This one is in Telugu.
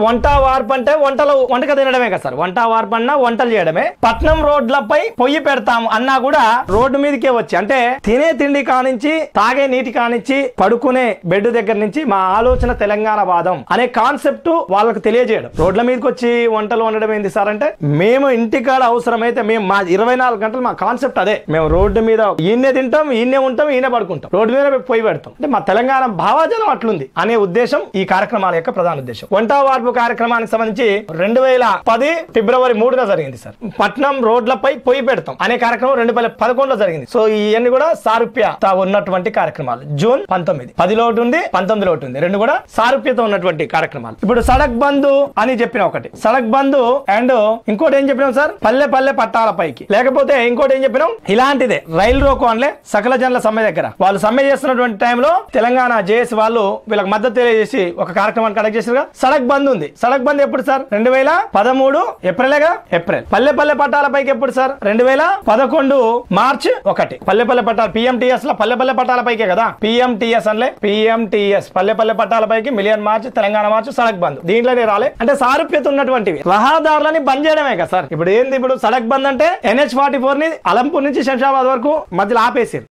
వంట వార్పు అంటే వంటక తినడమే కదా సార్. వంట వార్పు అన్నా వంటలు చేయడమే. పట్నం రోడ్లపై పొయ్యి పెడతాం అన్నా కూడా రోడ్డు మీదకే వచ్చి, అంటే తినే తిండి కానించి, తాగే నీటి కానించి, పడుకునే బెడ్ దగ్గర నుంచి మా ఆలోచన తెలంగాణ వాదం అనే కాన్సెప్ట్ వాళ్ళకు తెలియజేయడం. రోడ్ల మీదకి వచ్చి వంటలు వండడం ఏంది సార్ అంటే, మేము ఇంటికాడ అవసరమైతే మేము మా 24 గంటలు మా కాన్సెప్ట్ అదే. మేము రోడ్డు మీద ఈయనే తింటాం, ఈయనే ఉంటాం, ఈయనే పడుకుంటాం, రోడ్డు మీద పొయ్యి పెడతాం. అంటే మా తెలంగాణ భావజనం అట్లుంది అనే ఉద్దేశం ఈ కార్యక్రమాల యొక్క ప్రధాన ఉద్దేశం. వంట వార్పు కార్యక్రమానికి సంబంధించి 2010 ఫిబ్రవరి 3న జరిగింది సార్. పట్నం రోడ్లపై పొయ్యి పెడతాం అనే కార్యక్రమం 2011లో జరిగింది. సో ఇవన్నీ కూడా సారూప్యత ఉన్నటువంటి కార్యక్రమాలు. జూన్ 19, 10లో ఒకటి ఉంది, 19లో ఒకటి ఉంది, రెండు కూడా సారూప్యత ఉన్నటువంటి కార్యక్రమాలు. ఇప్పుడు సడక్ బంధు అని చెప్పిన ఒకటి, సడక్ బంధు అండ్ ఇంకోటి ఏం చెప్పినాం సార్, పల్లె పల్లె పట్టాల పైకి. లేకపోతే ఇంకోటి ఏం చెప్పినాం, ఇలాంటిదే రైలు రోకో అనలే సకల జనుల సమ్మె దగ్గర వాళ్ళు సమ్మె చేస్తున్నటువంటి టైంలో తెలంగాణ జేఏసీ వాళ్ళు వీళ్ళకి మద్దతు తెలియజేసి ఒక కార్యక్రమాన్ని కండక్ట్ చేశారు. సడక్ బంద్ ఉంది. సడక్ బంద్ ఎప్పుడు సార్? 2013 ఏప్రిలేగా. ఏప్రిల్. పల్లె పల్లె పట్టాల పైకి ఎప్పుడు సార్? 2011 మార్చ్ 1. పల్లె పల్లె పట్టాల పిఎంటీఎస్ లో పల్లె పల్లె పట్టాల పైకే కదా, పిఎంటీఎస్ అనలే, పిఎంటీఎస్ పల్లె పల్లె పట్టాల పైకి మిలియన్ మార్చ్, తెలంగాణ మార్చ్, సడక్ బంద్. దీంట్లోనే రాలే అంటే సారూప్యత ఉన్నటువంటివి. రహదారులని బంద్ చేయడమే కదా సార్. ఇప్పుడు ఏంది, ఇప్పుడు సడక్ బంద్ అంటే NH44 ని అలంపూర్ నుంచి శంషాబాద్ వరకు మధ్యలో ఆపేసారు.